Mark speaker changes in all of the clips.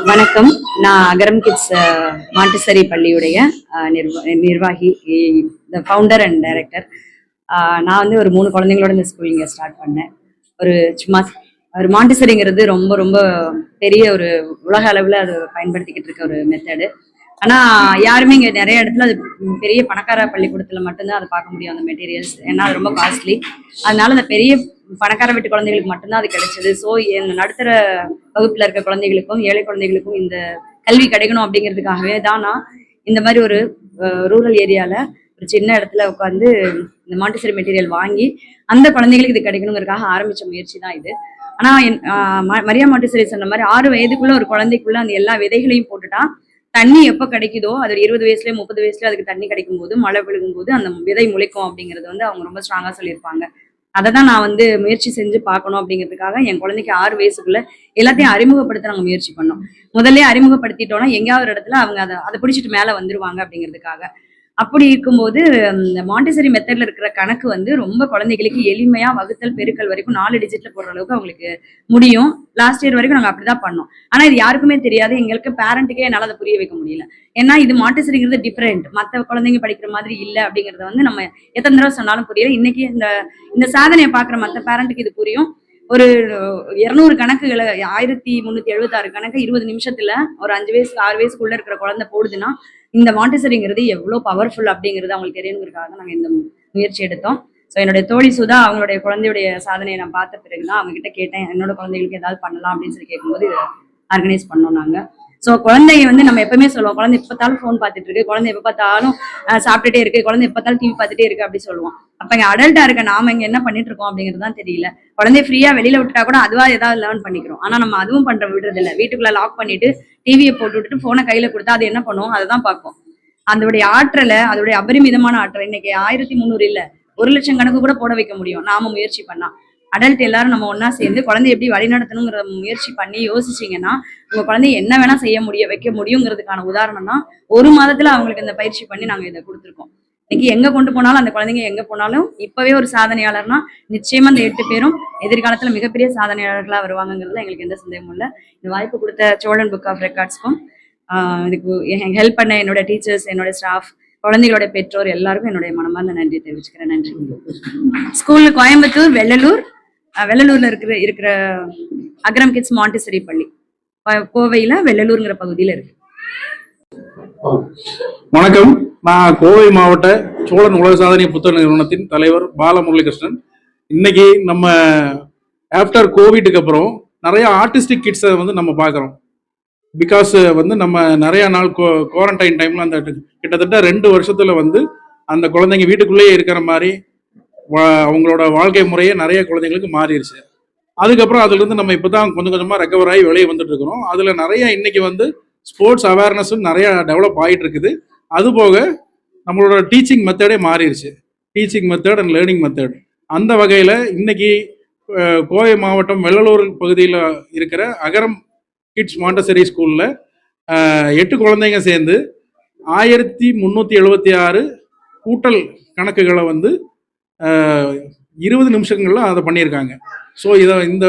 Speaker 1: வணக்கம். நான் அகரம் kids Montessori பள்ளியுடைய நிர்வாகி, ஃபவுண்டர் அண்ட் டைரக்டர். நான் வந்து ஒரு 3 குழந்தைங்களோட இந்த ஸ்கூல் இங்கே ஸ்டார்ட் பண்ணேன். ஒரு சும்மா ஒரு மாண்டிசரிங்கிறது ரொம்ப ரொம்ப பெரிய ஒரு உலக அளவில் அது பயன்படுத்திக்கிட்டு இருக்க ஒரு மெத்தடு. ஆனால் யாருமே இங்கே நிறைய இடத்துல அது பெரிய பணக்கார பள்ளிக்கூடத்தில் மட்டும்தான் அதை பார்க்க முடியும் அந்த மெட்டீரியல்ஸ். ஏன்னா அது ரொம்ப காஸ்ட்லி. அதனால அந்த பெரிய பணக்கார வீட்டு குழந்தைகளுக்கு மட்டும்தான் அது கிடைச்சது. ஸோ நடுத்தர வகுப்புல இருக்க குழந்தைகளுக்கும் ஏழை குழந்தைகளுக்கும் இந்த கல்வி கிடைக்கணும் அப்படிங்கிறதுக்காகவே தான் நான் இந்த மாதிரி ஒரு ரூரல் ஏரியால ஒரு சின்ன இடத்துல உட்காந்து இந்த மாண்டிசரி மெட்டீரியல் வாங்கி அந்த குழந்தைகளுக்கு இது கிடைக்கணுங்கிறதுக்காக ஆரம்பிச்ச முயற்சி தான் இது. ஆனா மரியா மாண்டிசரி சொன்ன மாதிரி 6 வயதுக்குள்ள ஒரு குழந்தைக்குள்ள அந்த எல்லா விதைகளையும் போட்டுட்டா தண்ணி எப்போ கிடைக்குதோ அது 20 வயசுல 30 வயசுல அதுக்கு தண்ணி கிடைக்கும் போது மழை விழுகும் போது அந்த விதை முளைக்கும் அப்படிங்கிறது வந்து அவங்க ரொம்ப ஸ்ட்ராங்கா சொல்லியிருப்பாங்க. அதை தான் நான் வந்து முயற்சி செஞ்சு பார்க்கணும் அப்படிங்கிறதுக்காக என் குழந்தைக்கு 6 வயசுக்குள்ள எல்லாத்தையும் அறிமுகப்படுத்த நாங்கள் முயற்சி பண்ணோம். முதல்ல அறிமுகப்படுத்திட்டோம்னா எங்கேயாவது ஒரு இடத்துல அவங்க அதை பிடிச்சிட்டு மேலே வந்துருவாங்க அப்படிங்கிறதுக்காக. அப்படி இருக்கும்போது இந்த மாண்டிசரி மெத்தட்ல இருக்கிற கணக்கு வந்து ரொம்ப குழந்தைகளுக்கு எளிமையா வகுத்தல் பெருக்கல் வரைக்கும் 4 டிஜிட்ல போடுற அளவுக்கு அவங்களுக்கு முடியும். லாஸ்ட் இயர் வரைக்கும் நாங்கள் அப்படிதான் பண்ணோம். ஆனா இது யாருக்குமே தெரியாது. எங்களுக்கு பேரண்ட்டுக்கே என்னால் அதை புரிய வைக்க முடியல. ஏன்னா இது மாண்டிசரிங்கிறது டிஃப்ரெண்ட், மற்ற குழந்தைங்க படிக்கிற மாதிரி இல்லை அப்படிங்கறத வந்து நம்ம எத்தனை தடவை சொன்னாலும் புரியல. இன்னைக்கு இந்த சாதனையை பார்க்குற மற்ற பேரண்ட்டுக்கு இது புரியும். ஒரு 200 கணக்குகளை 1376 கணக்கு 20 நிமிஷத்துல ஒரு 5 வயசு 6 வயசுக்குள்ள இருக்கிற குழந்தை போடுதுன்னா இந்த மாண்டிசரிங்கிறது எவ்வளவு பவர்ஃபுல் அப்படிங்கிறது அவங்களுக்கு தெரியணுங்கிறதுக்காக தான் நாங்கள் இந்த முயற்சி எடுத்தோம். ஸோ என்னுடைய தோழி சுதா அவங்களுடைய குழந்தையுடைய சாதனையை நான் பார்த்த பிறகுதான் அவங்க கிட்ட கேட்டேன், என்னோட குழந்தைகளுக்கு ஏதாவது பண்ணலாம் அப்படின்னு சொல்லி கேட்கும்போது ஆர்கனைஸ் பண்ணோம் நாங்க. ஸோ குழந்தைய வந்து நம்ம எப்பவுமே சொல்லுவோம், குழந்தை எப்ப பார்த்தாலும் ஃபோன் பார்த்துட்டு இருக்கு, குழந்தை எப்ப பார்த்தாலும் சாப்பிட்டுட்டே இருக்கு, குழந்தை எப்ப பார்த்தாலும் டிவி பார்த்துட்டே இருக்கு அப்படி சொல்லுவோம். அப்ப இங்க அடல்ட்டா இருக்க நாம இங்க என்ன பண்ணிட்டு இருக்கோம் அப்படிங்கிறது தான் தெரியல. குழந்தைய ஃப்ரீயா வெளியில விட்டுட்டா கூட அதுவா ஏதாவது லேர்ன் பண்ணிக்கிறோம். ஆனா நம்ம அதுவும் விடுறது இல்லை. வீட்டுக்குள்ள லாக் பண்ணிட்டு டிவியை போட்டு விட்டுட்டு போனை கையில கொடுத்தா அது என்ன பண்ணுவோம், அதை தான் பார்க்கும். அதோடைய ஆற்றலை, அதோடைய அபரிமிதமான ஆற்றல் இன்னைக்கு 1300 இல்ல 1,00,000 கணக்கு கூட போட வைக்க முடியும் நாம முயற்சி பண்ணா. அடல்ட் எல்லாரும் நம்ம ஒன்னா சேர்ந்து குழந்தைய எப்படி வழிநடத்தணுங்கிற முயற்சி பண்ணி யோசிச்சீங்கன்னா உங்க குழந்தைய என்ன வேணா வைக்க முடியுங்கிறதுக்கான உதாரணம் தான் 1 மாதத்துல அவங்களுக்கு இந்த பயிற்சி பண்ணி நாங்க இதை கொடுத்துருக்கோம். இன்னைக்கு எங்க கொண்டு போனாலும் அந்த குழந்தைங்க எங்க போனாலும் இப்பவே ஒரு சாதனையாளர்னா நிச்சயமா அந்த 8 பேரும் எதிர்காலத்துல மிகப்பெரிய சாதனையாளர்களா வருவாங்கிறதுல எங்களுக்கு எந்த சந்தேகமும் இல்லை. இந்த வாய்ப்பு கொடுத்த சோழன் புக் ஆஃப் ரெக்கார்ட்ஸ்க்கும் இதுக்கு ஹெல்ப் பண்ண என்னோட டீச்சர்ஸ், என்னோட ஸ்டாஃப், குழந்தைகளோட பெற்றோர் எல்லாருக்கும் என்னுடைய மனமார்ந்த நன்றி தெரிவிச்சுக்கிறேன். நன்றி. ஸ்கூல் கோயம்புத்தூர், வெள்ளலூர்ல இருக்கிற அகரம் கிட்ஸ் மாண்டிசரி பள்ளி கோவையில வெள்ளலூர்ங்கிற பகுதியில இருக்கு.
Speaker 2: வணக்கம். நான் கோவை மாவட்ட சோழன் உலக சாதனை புத்தக நிறுவனத்தின் தலைவர் பாலமுரளிகிருஷ்ணன். இன்னைக்கு நம்ம ஆஃப்டர் கோவிட்டுக்கு அப்புறம் நிறைய ஆர்டிஸ்டிக் கிட்ஸை வந்து நம்ம பார்க்குறோம். பிகாஸ் வந்து நம்ம நிறைய நாள் குவாரண்டைன் டைம்ல அந்த கிட்டத்தட்ட 2 வருஷத்துல வந்து அந்த குழந்தைங்க வீட்டுக்குள்ளேயே இருக்கிற மாதிரி அவங்களோட வாழ்க்கை முறையே நிறைய குழந்தைங்களுக்கு மாறிடுச்சு. அதுக்கப்புறம் அதுல இருந்து நம்ம இப்பதான் கொஞ்சம் கொஞ்சமா ரெக்கவர் ஆகி வெளியே வந்துட்டு இருக்கிறோம். அதுல நிறைய இன்னைக்கு வந்து ஸ்போர்ட்ஸ் அவேர்னஸும் நிறைய டெவலப் ஆகிட்டு இருக்குது. அது போக நம்மளோட டீச்சிங் மெத்தடே மாறிடுச்சு. Teaching method and learning method. அந்த வகையில இன்னைக்கு கோவை மாவட்டம் வெள்ளலூர் பகுதியில் இருக்கிற அகரம் கிட்ஸ் மாண்டிசரி ஸ்கூல்ல 8 குழந்தைங்க சேர்ந்து 1376 கூட்டல் கணக்குகளை வந்து 20 நிமிஷங்கள்ல அதை பண்ணியிருக்காங்க. ஸோ இந்த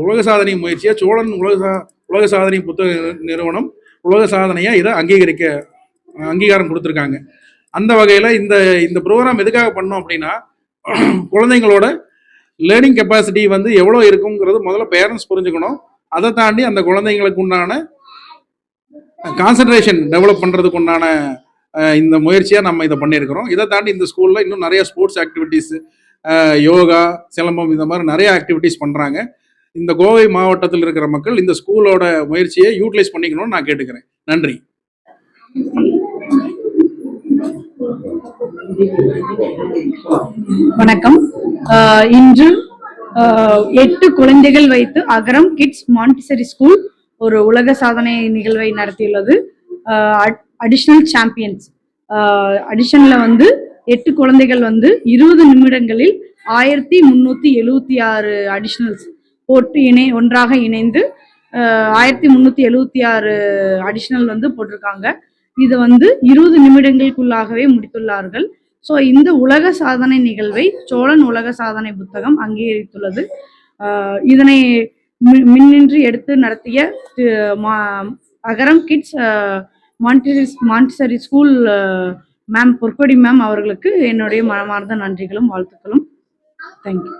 Speaker 2: உலக சாதனை முயற்சியை சோழன் உலக சாதனை புத்தக நிறுவனம் உலக சாதனையா இதை அங்கீகாரம் கொடுத்துருக்காங்க. அந்த வகையில் இந்த ப்ரோக்ராம் எதுக்காக பண்ணோம் அப்படின்னா, குழந்தைங்களோட லேர்னிங் கெப்பாசிட்டி வந்து எவ்வளோ இருக்குங்கிறது முதல்ல பேரண்ட்ஸ் புரிஞ்சுக்கணும். அதை தாண்டி அந்த குழந்தைங்களுக்கு உண்டான கான்சன்ட்ரேஷன் டெவலப் பண்ணுறதுக்கு உண்டான இந்த முயற்சியாக நம்ம இதை பண்ணியிருக்கிறோம். இதை தாண்டி இந்த ஸ்கூலில் இன்னும் நிறைய ஸ்போர்ட்ஸ் ஆக்டிவிட்டீஸ், யோகா, சிலம்பம், இந்த மாதிரி நிறைய ஆக்டிவிட்டீஸ் பண்ணுறாங்க. இந்த கோவை மாவட்டத்தில் இருக்கிற மக்கள் இந்த ஸ்கூலோட முயற்சியை யூட்டிலைஸ் பண்ணிக்கணும்னு நான் கேட்டுக்கிறேன். நன்றி.
Speaker 3: வணக்கம். இன்று 8 குழந்தைகள் வைத்து அகரம் கிட்ஸ் மாண்டிசரி ஸ்கூல் ஒரு உலக சாதனை நிகழ்வை நடத்தியுள்ளது. அடிஷனல் சாம்பியன்ஸ் அடிஷன்ல வந்து 8 குழந்தைகள் வந்து 20 நிமிடங்களில் 1376 அடிஷனல்ஸ் போட்டு ஒன்றாக இணைந்து 1376 அடிஷனல் வந்து போட்டிருக்காங்க. இது வந்து 20 நிமிடங்களுக்குள்ளாகவே முடித்துள்ளார்கள். ஸோ இந்த உலக சாதனை நிகழ்வை சோழன் உலக சாதனை புத்தகம் அங்கீகரித்துள்ளது. இதனை மின்னின்றி எடுத்து நடத்திய அகரம் கிட்ஸ் மாண்டிசரி ஸ்கூல் மேம் பொற்கொடி மேம் அவர்களுக்கு என்னுடைய மனமார்ந்த நன்றிகளும் வாழ்த்துக்களும். தேங்க்யூ.